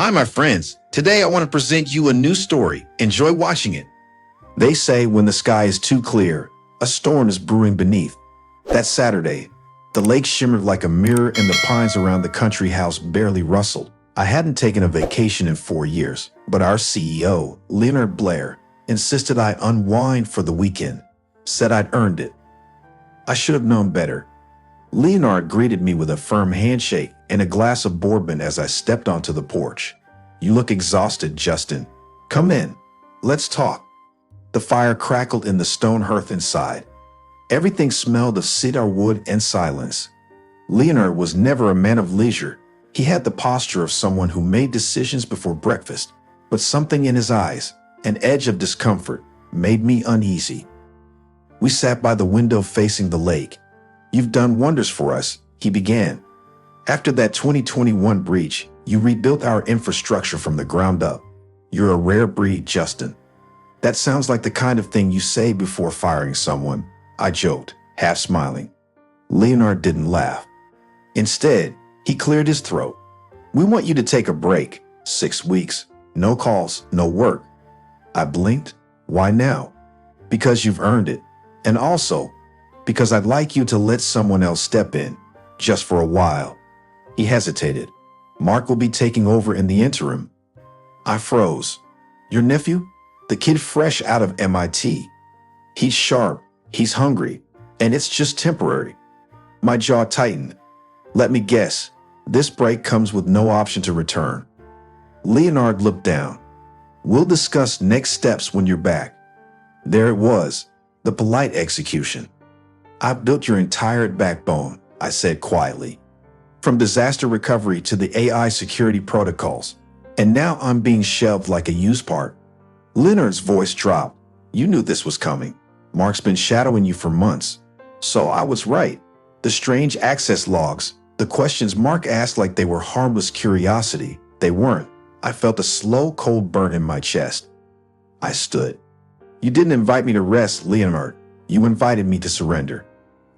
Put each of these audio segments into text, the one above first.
Hi, my friends. Today I want to present you a new story. Enjoy watching it. They say when the sky is too clear, a storm is brewing beneath. That Saturday, the lake shimmered like a mirror and the pines around the country house barely rustled. I hadn't taken a vacation in 4 years, but our CEO, Leonard Blair, insisted I unwind for the weekend, said I'd earned it. I should have known better. Leonard greeted me with a firm handshake and a glass of bourbon as I stepped onto the porch. You look exhausted, Justin. Come in. Let's talk. The fire crackled in the stone hearth inside. Everything smelled of cedar wood and silence. Leonard was never a man of leisure. He had the posture of someone who made decisions before breakfast, but something in his eyes, an edge of discomfort, made me uneasy. We sat by the window facing the lake. You've done wonders for us, he began. After that 2021 breach, you rebuilt our infrastructure from the ground up. You're a rare breed, Justin. That sounds like the kind of thing you say before firing someone, I joked, half smiling. Leonard didn't laugh. Instead, he cleared his throat. We want you to take a break. 6 weeks. No calls, no work. I blinked. Why now? Because you've earned it. And also, because I'd like you to let someone else step in, just for a while. He hesitated. Mark will be taking over in the interim. I froze. Your nephew? The kid fresh out of MIT. He's sharp, he's hungry, and it's just temporary. My jaw tightened. Let me guess, this break comes with no option to return. Leonard looked down. We'll discuss next steps when you're back. There it was, the polite execution. I've built your entire backbone, I said quietly. From disaster recovery to the AI security protocols. And now I'm being shelved like a used part. Leonard's voice dropped. You knew this was coming. Mark's been shadowing you for months. So I was right. The strange access logs, the questions Mark asked like they were harmless curiosity, they weren't. I felt a slow, cold burn in my chest. I stood. You didn't invite me to rest, Leonard. You invited me to surrender.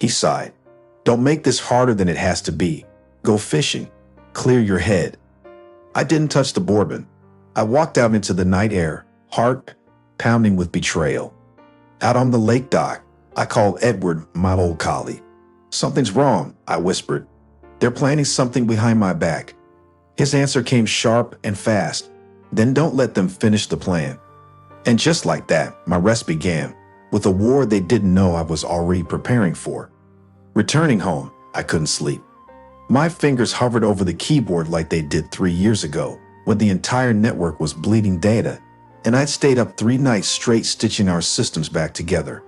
He sighed. Don't make this harder than it has to be. Go fishing. Clear your head. I didn't touch the bourbon. I walked out into the night air, heart pounding with betrayal. Out on the lake dock, I called Edward, my old colleague. Something's wrong, I whispered. They're planning something behind my back. His answer came sharp and fast. Then don't let them finish the plan. And just like that, my rest began, with a war they didn't know I was already preparing for. Returning home, I couldn't sleep. My fingers hovered over the keyboard like they did 3 years ago, when the entire network was bleeding data, and I'd stayed up 3 nights straight stitching our systems back together.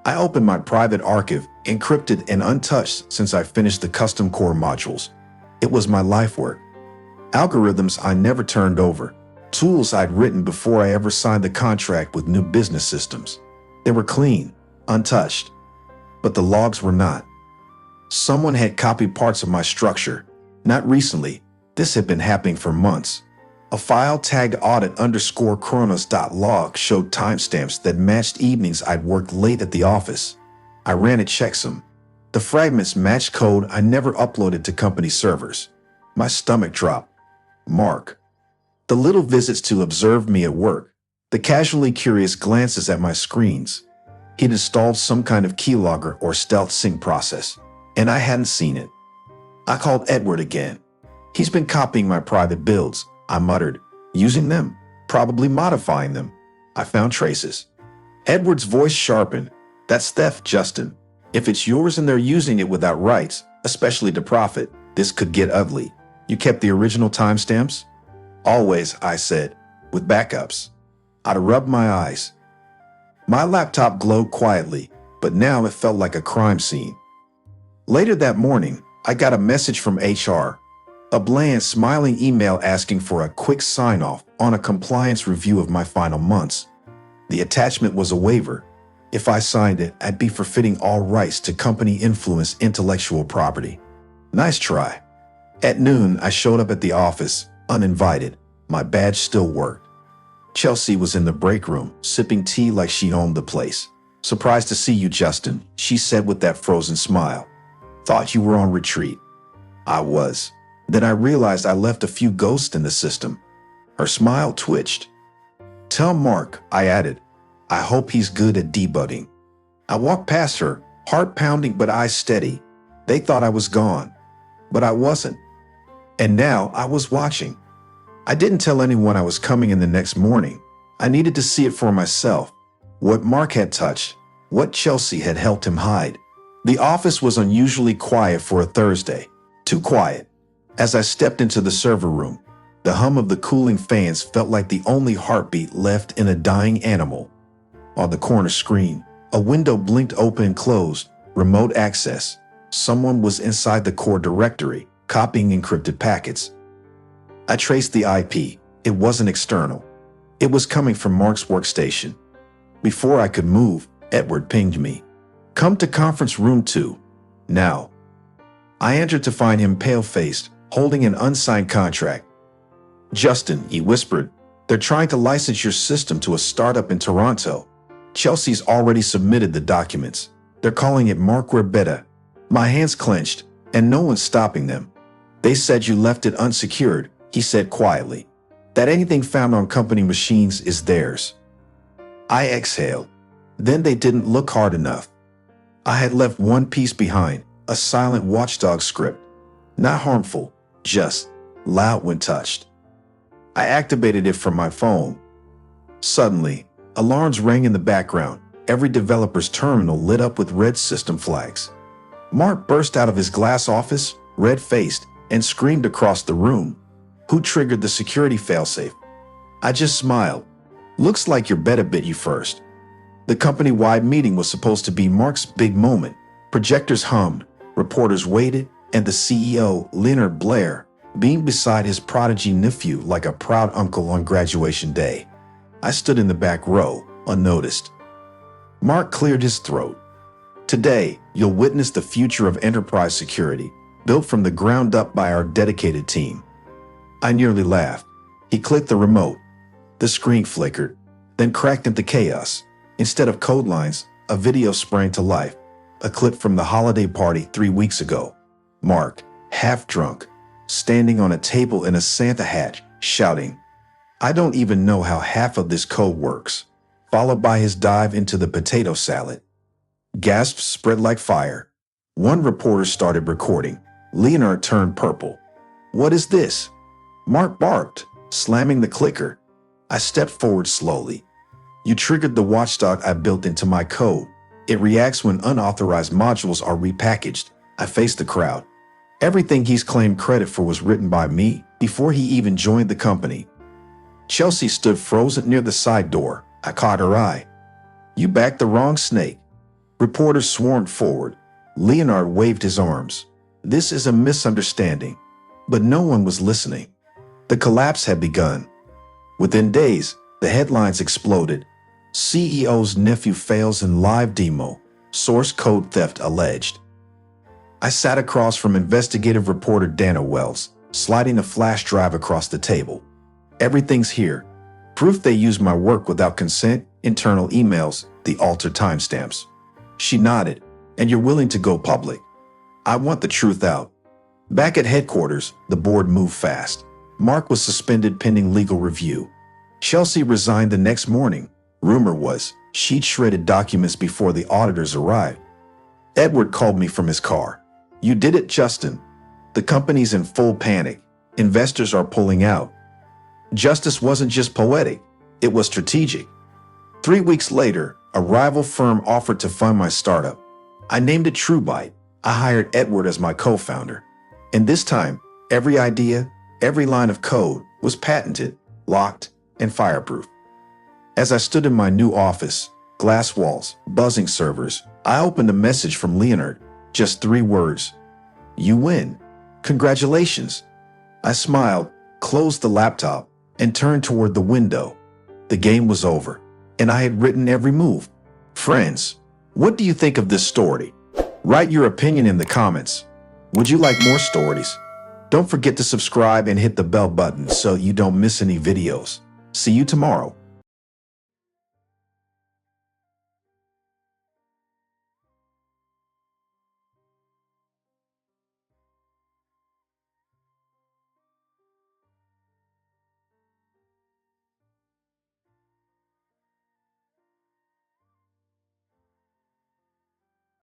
I opened my private archive, encrypted and untouched since I finished the custom core modules. It was my life work. Algorithms I never turned over, tools I'd written before I ever signed the contract with new business systems. They were clean, untouched, but the logs were not. Someone had copied parts of my structure. Not recently, this had been happening for months. A file tagged audit_chronos.log showed timestamps that matched evenings I'd worked late at the office. I ran a checksum. The fragments matched code I never uploaded to company servers. My stomach dropped. Mark. The little visits to observe me at work. The casually curious glances at my screens. He'd installed some kind of keylogger or stealth sync process, and I hadn't seen it. I called Edward again. He's been copying my private builds, I muttered. Using them, probably modifying them. I found traces. Edward's voice sharpened. That's theft, Justin. If it's yours and they're using it without rights, especially to profit, this could get ugly. You kept the original timestamps? Always, I said, with backups. I rubbed my eyes. My laptop glowed quietly, but now it felt like a crime scene. Later that morning, I got a message from HR, a bland, smiling email asking for a quick sign-off on a compliance review of my final months. The attachment was a waiver. If I signed it, I'd be forfeiting all rights to company-influenced intellectual property. Nice try. At noon, I showed up at the office, uninvited. My badge still worked. Chelsea was in the break room, sipping tea like she owned the place. Surprised to see you, Justin, she said with that frozen smile. Thought you were on retreat. I was. Then I realized I left a few ghosts in the system. Her smile twitched. Tell Mark, I added. I hope he's good at debugging. I walked past her, heart pounding but eyes steady. They thought I was gone, but I wasn't. And now I was watching. I didn't tell anyone I was coming in the next morning. I needed to see it for myself. What Mark had touched, what Chelsea had helped him hide. The office was unusually quiet for a Thursday. Too quiet. As I stepped into the server room, the hum of the cooling fans felt like the only heartbeat left in a dying animal. On the corner screen, a window blinked open and closed. Remote access. Someone was inside the core directory, copying encrypted packets. I traced the IP. It wasn't external. It was coming from Mark's workstation. Before I could move, Edward pinged me. Come to conference room 2. Now. I entered to find him pale-faced, holding an unsigned contract. Justin, he whispered, they're trying to license your system to a startup in Toronto. Chelsea's already submitted the documents. They're calling it Markware Beta. My hands clenched, and no one's stopping them. They said you left it unsecured, he said quietly. That anything found on company machines is theirs. I exhaled. Then they didn't look hard enough. I had left one piece behind, a silent watchdog script. Not harmful, just loud when touched. I activated it from my phone. Suddenly, alarms rang in the background. Every developer's terminal lit up with red system flags. Mark burst out of his glass office, red-faced, and screamed across the room. Who triggered the security failsafe? I just smiled. Looks like your beta bit you first. The company-wide meeting was supposed to be Mark's big moment. Projectors hummed, reporters waited, and the CEO, Leonard Blair, beamed beside his prodigy nephew like a proud uncle on graduation day. I stood in the back row, unnoticed. Mark cleared his throat. Today, you'll witness the future of enterprise security, built from the ground up by our dedicated team. I nearly laughed. He clicked the remote. The screen flickered, then cracked into chaos. Instead of code lines, a video sprang to life. A clip from the holiday party 3 weeks ago. Mark, half drunk, standing on a table in a Santa hat, shouting, I don't even know how half of this code works. Followed by his dive into the potato salad. Gasps spread like fire. One reporter started recording. Leonard turned purple. What is this? Mark barked, slamming the clicker. I stepped forward slowly. You triggered the watchdog I built into my code. It reacts when unauthorized modules are repackaged. I faced the crowd. Everything he's claimed credit for was written by me before he even joined the company. Chelsea stood frozen near the side door. I caught her eye. You backed the wrong snake. Reporters swarmed forward. Leonard waved his arms. This is a misunderstanding. But no one was listening. The collapse had begun. Within days, the headlines exploded. CEO's nephew fails in live demo. Source code theft alleged. I sat across from investigative reporter Dana Wells, sliding a flash drive across the table. Everything's here. Proof they used my work without consent, internal emails, the altered timestamps. She nodded. And you're willing to go public. I want the truth out. Back at headquarters, the board moved fast. Mark was suspended pending legal review. Chelsea resigned the next morning. Rumor was she'd shredded documents before the auditors arrived. Edward called me from his car. You did it, Justin. The company's in full panic. Investors are pulling out. Justice wasn't just poetic, it was strategic. 3 weeks later, a rival firm offered to fund my startup. I named it TrueByte. I hired Edward as my co-founder. And this time, every idea, every line of code was patented, locked, and fireproof. As I stood in my new office, glass walls, buzzing servers, I opened a message from Leonard. Just 3 words. You win. Congratulations. I smiled, closed the laptop, and turned toward the window. The game was over, and I had written every move. Friends, what do you think of this story? Write your opinion in the comments. Would you like more stories? Don't forget to subscribe and hit the bell button so you don't miss any videos. See you tomorrow.